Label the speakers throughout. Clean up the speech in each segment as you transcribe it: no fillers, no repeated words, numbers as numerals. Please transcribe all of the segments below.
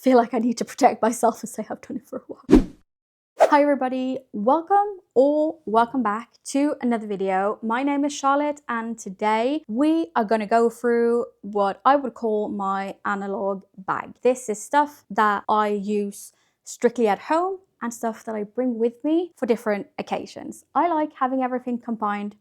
Speaker 1: feel like I need to protect myself and say I've done it for a while. Hi everybody, welcome back to another video. My name is Charlotte and today we are going to go through what I would call my analog bag. This is stuff that I use strictly at home and stuff that I bring with me for different occasions. I like having everything compiled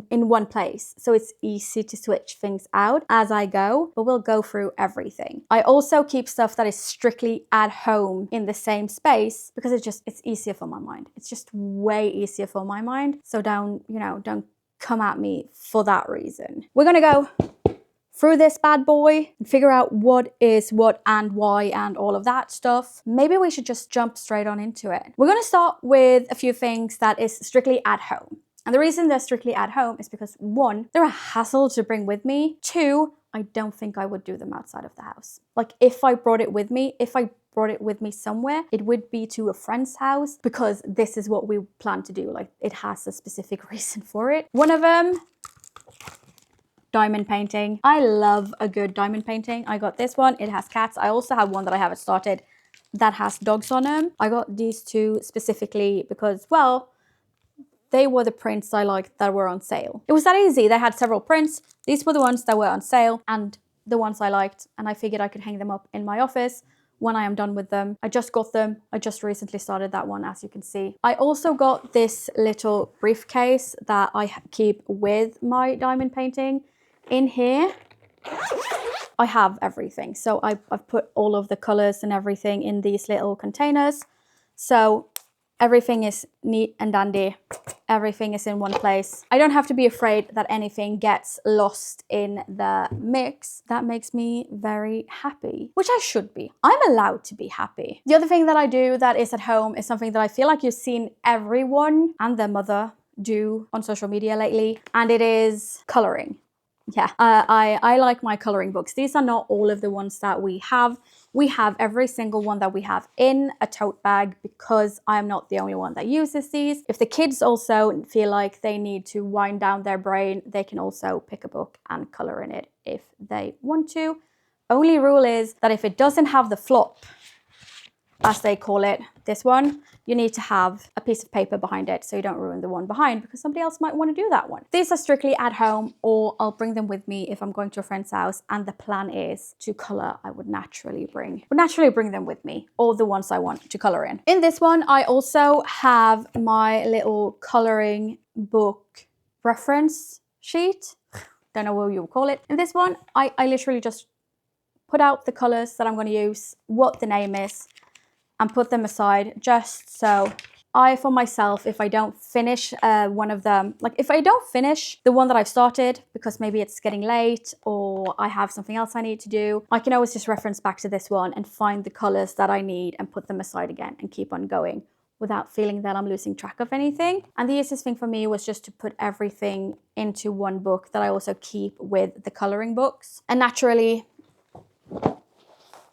Speaker 1: in one place, so it's easy to switch things out as I go, but we'll go through everything. I also keep stuff that is strictly at home in the same space because it's easier for my mind. It's just way easier for my mind. So don't come at me for that reason. We're gonna go through this bad boy and figure out what is what and why and all of that stuff. Maybe we should just jump straight on into it. We're gonna start with a few things that is strictly at home. And the reason they're strictly at home is because 1, they're a hassle to bring with me. 2, I don't think I would do them outside of the house. Like if I brought it with me somewhere, it would be to a friend's house because this is what we plan to do. Like it has a specific reason for it. One of them, diamond painting. I love a good diamond painting. I got this one, it has cats. I also have one that I haven't started that has dogs on them. I got these two specifically because, well, they were the prints I liked that were on sale. It was that easy. They had several prints. These were the ones that were on sale and the ones I liked, and I figured I could hang them up in my office when I am done with them. I just got them. I just recently started that one, as you can see. I also got this little briefcase that I keep with my diamond painting. In here, I have everything. So I've put all of the colors and everything in these little containers. So everything is neat and dandy. Everything is in one place. I don't have to be afraid that anything gets lost in the mix. That makes me very happy, which I should be. I'm allowed to be happy. The other thing that I do that is at home is something that I feel like you've seen everyone and their mother do on social media lately, and it is coloring. Yeah, I like my coloring books. These are not all of the ones that we have. We have every single one that we have in a tote bag because I'm not the only one that uses these. If the kids also feel like they need to wind down their brain, they can also pick a book and color in it if they want to. Only rule is that if it doesn't have the flop, as they call it, this one, you need to have a piece of paper behind it so you don't ruin the one behind because somebody else might want to do that one. These are strictly at home, or I'll bring them with me if I'm going to a friend's house, and the plan is to color. I would naturally bring them with me, or the ones I want to color in. In this one, I also have my little coloring book reference sheet. Don't know what you would call it. In this one, I literally just put out the colors that I'm going to use, what the name is, and put them aside just so for myself, if I don't finish one of them, like if I don't finish the one that I've started because maybe it's getting late or I have something else I need to do, I can always just reference back to this one and find the colors that I need and put them aside again and keep on going without feeling that I'm losing track of anything. And the easiest thing for me was just to put everything into one book that I also keep with the coloring books. And naturally,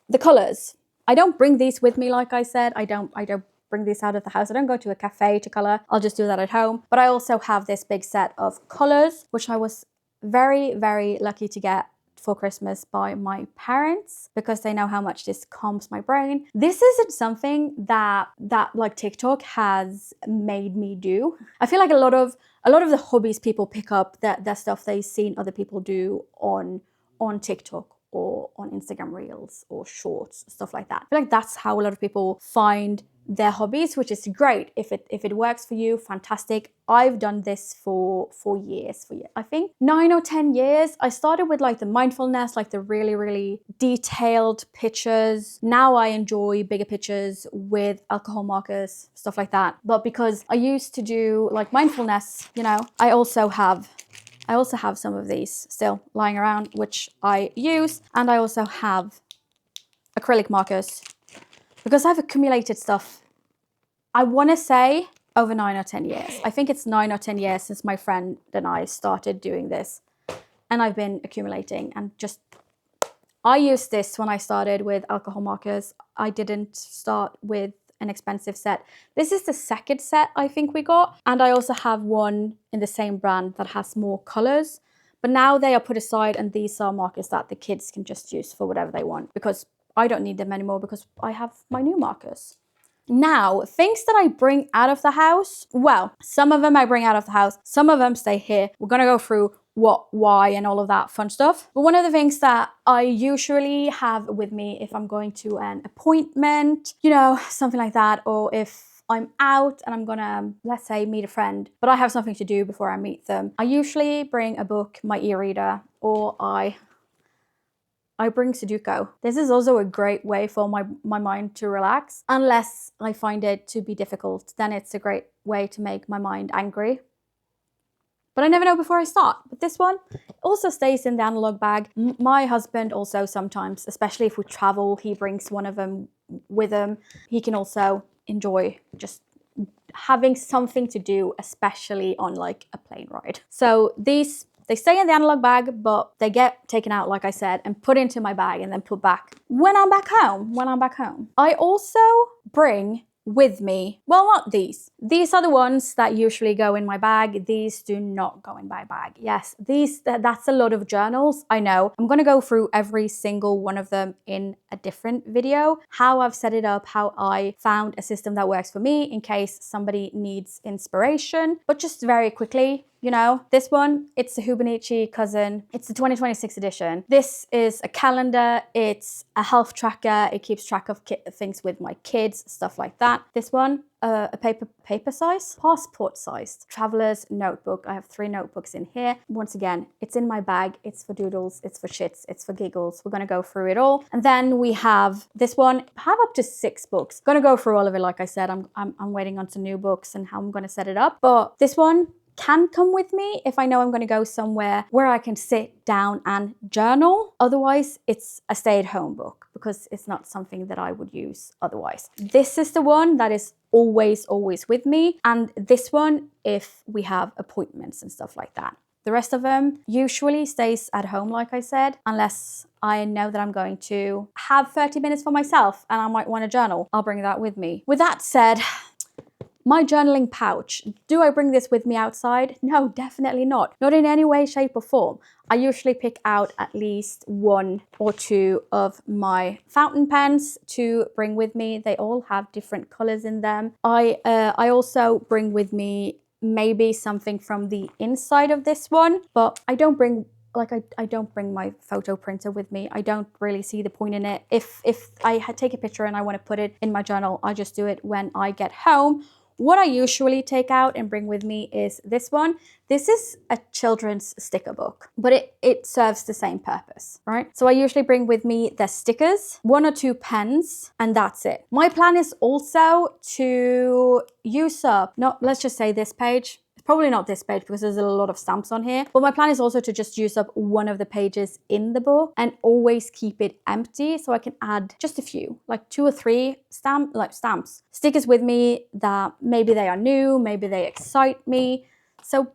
Speaker 1: the colors. I don't bring these with me, like I said. I don't bring these out of the house. I don't go to a cafe to color. I'll just do that at home. But I also have this big set of colors, which I was very, very lucky to get for Christmas by my parents because they know how much this calms my brain. This isn't something that like TikTok has made me do. I feel like a lot of the hobbies people pick up, that stuff they've seen other people do on TikTok or on Instagram Reels or Shorts, stuff like that. I feel like that's how a lot of people find their hobbies, which is great. If it works for you, fantastic. I've done this for years, I think 9 or 10 years. I started with like the mindfulness, like the really, really detailed pictures. Now I enjoy bigger pictures with alcohol markers, stuff like that. But because I used to do like mindfulness, I also have some of these still lying around, which I use. And I also have acrylic markers because I've accumulated stuff, I want to say, over 9 or 10 years. I think it's 9 or 10 years since my friend and I started doing this. And I've been accumulating and I used this when I started with alcohol markers. I didn't start with an expensive set. This is the second set I think we got. And I also have one in the same brand that has more colors. But now they are put aside, and these are markers that the kids can just use for whatever they want, because I don't need them anymore because I have my new markers. Now, things that I bring out of the house, well, some of them I bring out of the house, some of them stay here. We're gonna go through what, why, and all of that fun stuff. But one of the things that I usually have with me if I'm going to an appointment, you know, something like that, or if I'm out and I'm gonna, let's say, meet a friend, but I have something to do before I meet them, I usually bring a book, my e-reader, or I bring Sudoku. This is also a great way for my mind to relax. Unless I find it to be difficult, then it's a great way to make my mind angry. But I never know before I start. But this one also stays in the analog bag. My husband also sometimes, especially if we travel, he brings one of them with him. He can also enjoy just having something to do, especially on like a plane ride. So these, they stay in the analog bag, but they get taken out, like I said, and put into my bag and then put back when I'm back home. I also bring with me, well, not these. These are the ones that usually go in my bag. These do not go in my bag. Yes, that's a lot of journals. I know. I'm gonna go through every single one of them in a different video. How I've set it up, how I found a system that works for me in case somebody needs inspiration. But just very quickly, you know, this one, it's a Hobonichi Cousin. It's the 2026 edition. This is a calendar. It's a health tracker. It keeps track of things with my kids, stuff like that. This one, a paper size, passport sized traveler's notebook. I have 3 notebooks in here. Once again, it's in my bag. It's for doodles, it's for shits, it's for giggles. We're gonna go through it all. And then we have this one, I have up to 6 books. Gonna go through all of it. Like I said, I'm waiting on some new books and how I'm gonna set it up. But this one can come with me if I know I'm going to go somewhere where I can sit down and journal. Otherwise, it's a stay-at-home book because it's not something that I would use otherwise. This is the one that is always with me, and this one if we have appointments and stuff like that. The rest of them usually stays at home, like I said, unless I know that I'm going to have 30 minutes for myself and I might want to journal. I'll bring that with me. With that said, my journaling pouch, do I bring this with me outside? No, definitely not. Not in any way, shape or form. I usually pick out at least 1 or 2 of my fountain pens to bring with me. They all have different colors in them. I also bring with me maybe something from the inside of this one, but I don't bring I don't bring my photo printer with me. I don't really see the point in it. If I take a picture and I want to put it in my journal, I just do it when I get home. What I usually take out and bring with me is this one. This is a children's sticker book, but it serves the same purpose, right? So I usually bring with me the stickers, 1 or 2 pens, and that's it. My plan is also to use up, let's just say this page. Probably not this page because there's a lot of stamps on here. But my plan is also to just use up one of the pages in the book and always keep it empty so I can add just a few, like 2 or 3 stamps, stickers with me that maybe they are new, maybe they excite me. So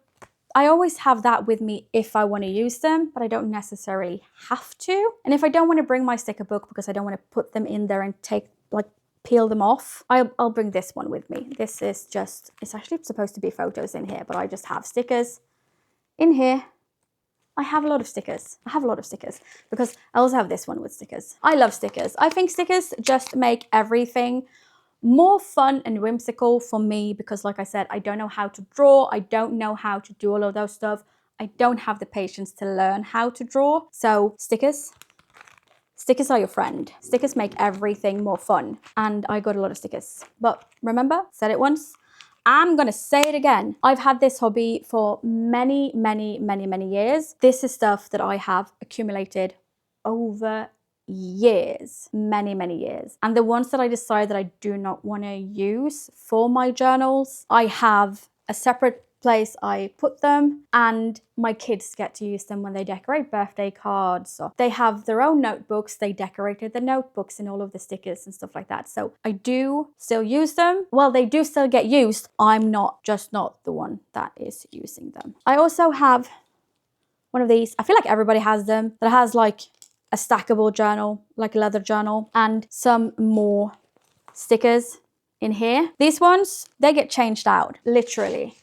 Speaker 1: I always have that with me if I want to use them, but I don't necessarily have to. And if I don't want to bring my sticker book because I don't want to put them in there and peel them off, I'll bring this one with me. This is just, it's actually supposed to be photos in here, but I just have stickers in here. I have a lot of stickers. Because I also have this one with stickers. I love stickers. I think stickers just make everything more fun and whimsical for me because, like I said, I don't know how to draw. I don't know how to do all of those stuff. I don't have the patience to learn how to draw. So stickers are your friend. Stickers make everything more fun. And I got a lot of stickers. But remember, said it once, I'm gonna say it again. I've had this hobby for many years. This is stuff that I have accumulated over years, many years. And the ones that I decide that I do not want to use for my journals, I have a separate place I put them, and my kids get to use them when they decorate birthday cards, or they have their own notebooks. They decorated the notebooks and all of the stickers and stuff like that. So I do still use them. Well, they do still get used. I'm not the one that is using them. I also have one of these. I feel like everybody has them. That has like a stackable journal, like a leather journal, and some more stickers in here. These ones, they get changed out, literally.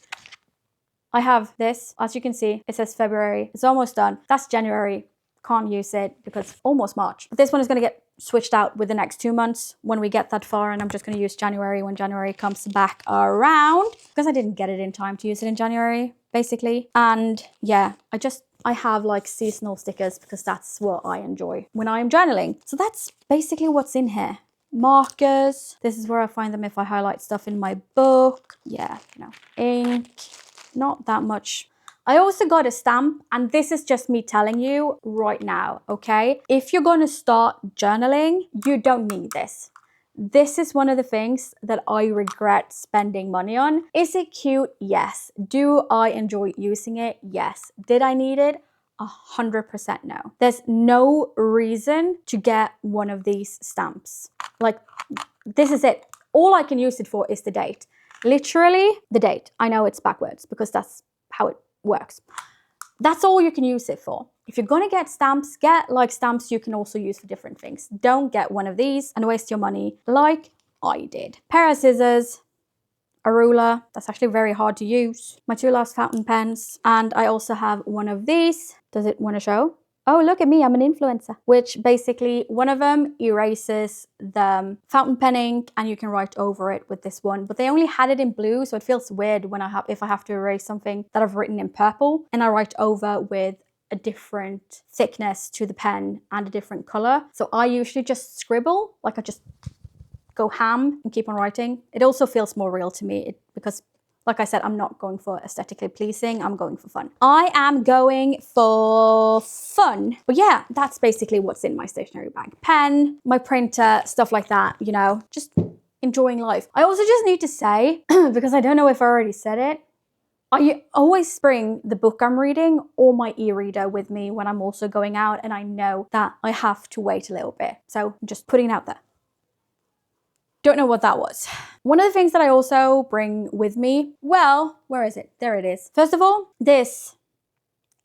Speaker 1: I have this, as you can see, it says February. It's almost done. That's January. Can't use it because it's almost March. But this one is going to get switched out with the next 2 months when we get that far, and I'm just going to use January when January comes back around, because I didn't get it in time to use it in January, basically. And yeah, I have like seasonal stickers because that's what I enjoy when I am journaling. So that's basically what's in here. Markers. This is where I find them if I highlight stuff in my book. Yeah, you know, ink, not that much. I also got a stamp, and this is just me telling you right now, okay? If you're gonna start journaling, you don't need this. This is one of the things that I regret spending money on. Is it cute? Yes. Do I enjoy using it? Yes. Did I need it? 100% no. There's no reason to get one of these stamps. Like, this is it. All I can use it for is the date. Literally the date. I know it's backwards because that's how it works. That's all you can use it for. If you're gonna get stamps, get like stamps you can also use for different things. Don't get one of these and waste your money like I did. Pair of scissors, a ruler, that's actually very hard to use. My 2 last fountain pens, and I also have one of these. Does it want to show? Oh, look at me, I'm an influencer. Which basically, one of them erases the fountain pen ink and you can write over it with this one. But they only had it in blue, so it feels weird when if I have to erase something that I've written in purple and I write over with a different thickness to the pen and a different color. So I usually just scribble, like I just go ham and keep on writing. It also feels more real to me because, like I said, I'm not going for aesthetically pleasing, I'm going for fun. I am going for fun. But yeah, that's basically what's in my stationery bag. Pen, my printer, stuff like that, you know, just enjoying life. I also just need to say, because I don't know if I already said it, I always bring the book I'm reading or my e-reader with me when I'm also going out, and I know that I have to wait a little bit. So I'm just putting it out there. Don't know what that was. One of the things that I also bring with me, well, where is it? There it is. First of all, this,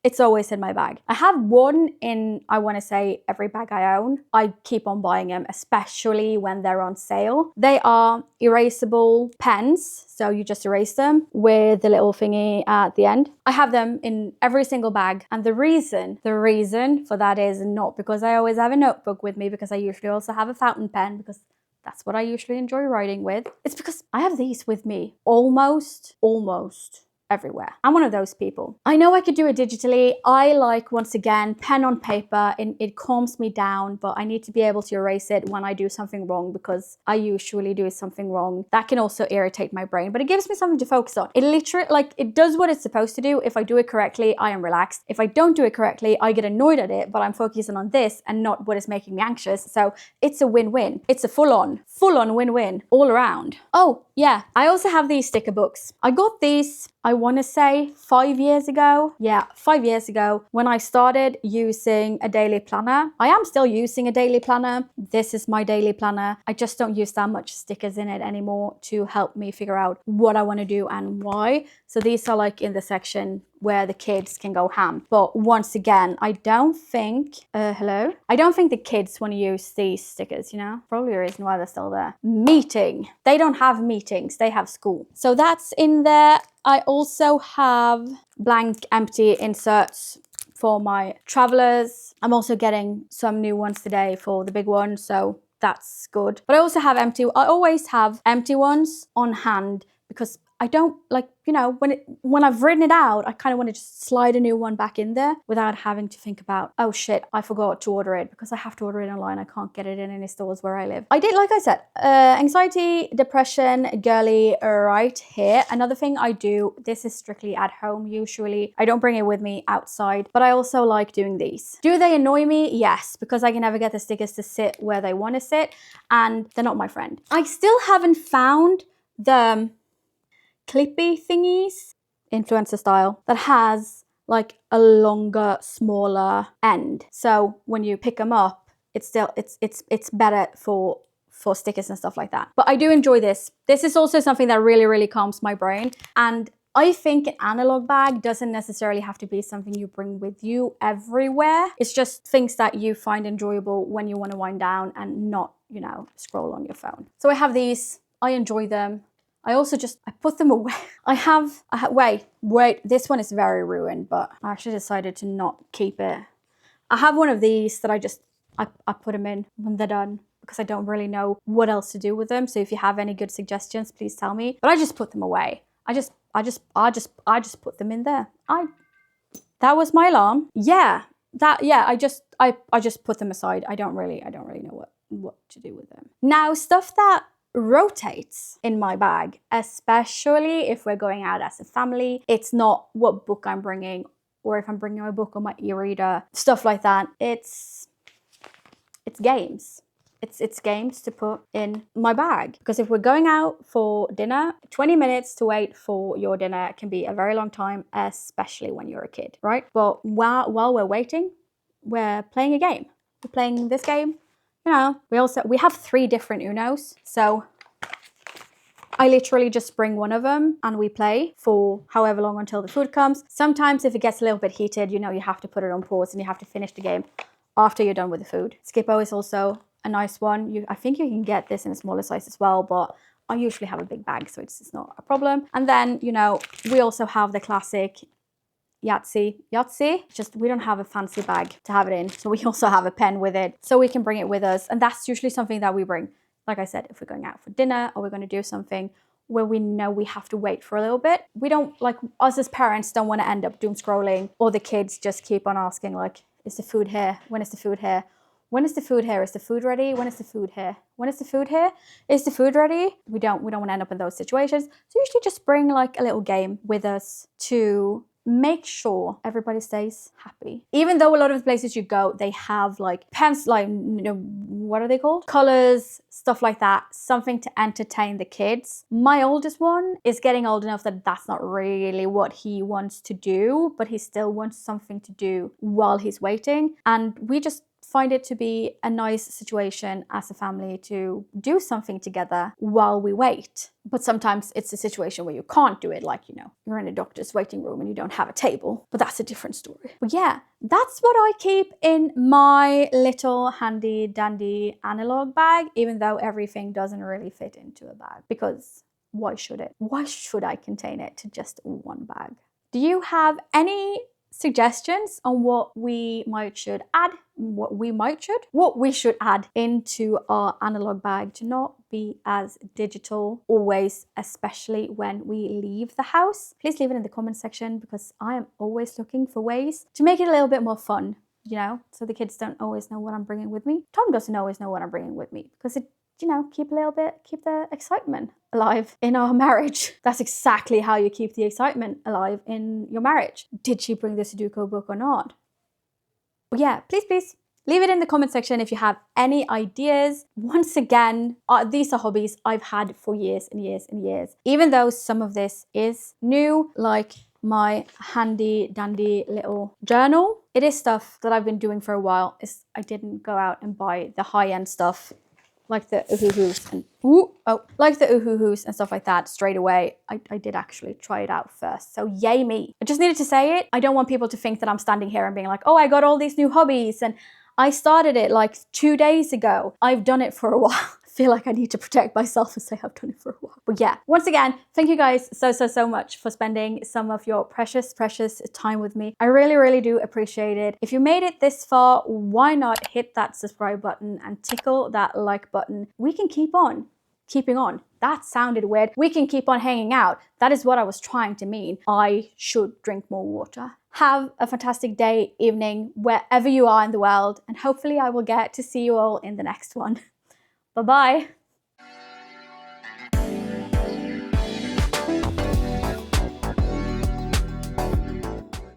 Speaker 1: it's always in my bag. I have one in, I want to say, every bag I own. I keep on buying them, especially when they're on sale. They are erasable pens, so you just erase them with the little thingy at the end. I have them in every single bag, and the reason for that is not because I always have a notebook with me, because I usually also have a fountain pen, because that's what I usually enjoy writing with. It's because I have these with me almost everywhere. I'm one of those people. I know I could do it digitally. I like, once again, pen on paper, and it calms me down, but I need to be able to erase it when I do something wrong, because I usually do something wrong. That can also irritate my brain, but it gives me something to focus on. It literally, like, it does what it's supposed to do. If I do it correctly, I am relaxed. If I don't do it correctly, I get annoyed at it, but I'm focusing on this and not what is making me anxious. So it's a win-win. It's a full-on win-win all around. Oh, yeah. I also have these sticker books. I got these, I want to say 5 years ago. Yeah, 5 years ago when I started using a daily planner. I am still using a daily planner. This is my daily planner. I just don't use that much stickers in it anymore to help me figure out what I want to do and why. So these are like in the section where the kids can go ham. But once again, I don't think, hello? I don't think the kids want to use these stickers, you know? Probably the reason why they're still there. Meeting. They don't have meetings, they have school. So that's in there. I also have blank, empty inserts for my travelers. I'm also getting some new ones today for the big one, so that's good. But I also have I always have empty ones on hand, because I don't like, you know, when I've written it out, I kind of want to just slide a new one back in there without having to think about, oh shit, I forgot to order it, because I have to order it online. I can't get it in any stores where I live. I did, like I said, anxiety, depression, girly right here. Another thing I do, this is strictly at home usually. I don't bring it with me outside, but I also like doing these. Do they annoy me? Yes, because I can never get the stickers to sit where they want to sit, and they're not my friend. I still haven't found the clippy thingies, influencer style, that has like a longer, smaller end. So when you pick them up, it's better for stickers and stuff like that. But I do enjoy this. This is also something that really calms my brain. And I think an analog bag doesn't necessarily have to be something you bring with you everywhere. It's just things that you find enjoyable when you want to wind down and not, you know, scroll on your phone. So I have these. I enjoy them. I also I put them away. Wait, this one is very ruined, but I actually decided to not keep it. I have one of these that I put them in when they're done because I don't really know what else to do with them. So if you have any good suggestions, please tell me. But I just put them away. I just put them in there. That was my alarm. Yeah. I just put them aside. I don't really know what to do with them. Now, stuff that rotates in my bag, especially if we're going out as a family. It's not what book I'm bringing, or if I'm bringing my book or my e-reader, stuff like that. It's games. It's games to put in my bag. Because if we're going out for dinner, 20 minutes to wait for your dinner can be a very long time, especially when you're a kid, right? But while we're waiting, we're playing a game. We're playing this game. You know, we have 3 different Unos. So I literally just bring one of them and we play for however long until the food comes. Sometimes if it gets a little bit heated, you know, you have to put it on pause and you have to finish the game after you're done with the food. Skip-Bo is also a nice one. I think you can get this in a smaller size as well, but I usually have a big bag, so it's not a problem. And then, you know, we also have the classic Yahtzee. Just we don't have a fancy bag to have it in, so we also have a pen with it, so we can bring it with us. And that's usually something that we bring. Like I said, if we're going out for dinner or we're going to do something where we know we have to wait for a little bit, we don't, like, us as parents don't want to end up doom scrolling, or the kids just keep on asking, like, is the food here? When is the food here? When is the food here? Is the food ready? When is the food here? When is the food here? Is the food ready? We don't want to end up in those situations. So usually just bring like a little game with us to make sure everybody stays happy. Even though a lot of the places you go, they have like pens, like, you know, what are they called? Colors, stuff like that, something to entertain the kids. My oldest one is getting old enough that that's not really what he wants to do, but he still wants something to do while he's waiting. And we just find it to be a nice situation as a family to do something together while we wait. But sometimes it's a situation where you can't do it, like, you know, you're in a doctor's waiting room and you don't have a table, but that's a different story. But yeah, that's what I keep in my little handy dandy analog bag, even though everything doesn't really fit into a bag, because why should it? Why should I contain it to just one bag? Do you have any suggestions on what we should add into our analog bag to not be as digital always, especially when we leave the house? Please leave it in the comment section, because I am always looking for ways to make it a little bit more fun, you know, so the kids don't always know what I'm bringing with me. Tom doesn't always know what I'm bringing with me, because it, you know, keep the excitement alive in our marriage. That's exactly how you keep the excitement alive in your marriage. Did she bring the Sudoku book or not? But yeah, please leave it in the comment section if you have any ideas. Once again, these are hobbies I've had for years and years and years. Even though some of this is new, like my handy dandy little journal, it is stuff that I've been doing for a while. I didn't go out and buy the high-end stuff like the Uhuhus and stuff like that straight away. I did actually try it out first, so yay me. I just needed to say it. I don't want people to think that I'm standing here and being like, oh, I got all these new hobbies and I started it like 2 days ago. I've done it for a while. I feel like I need to protect myself and say I've done it for a while. But yeah, once again, thank you guys so much for spending some of your precious time with me. I really do appreciate it. If you made it this far, why not hit that subscribe button and tickle that like button? We can keep on keeping on. That sounded weird. We can keep on hanging out. That is what I was trying to mean. I should drink more water. Have a fantastic day, evening, wherever you are in the world, and hopefully I will get to see you all in the next one. Bye-bye.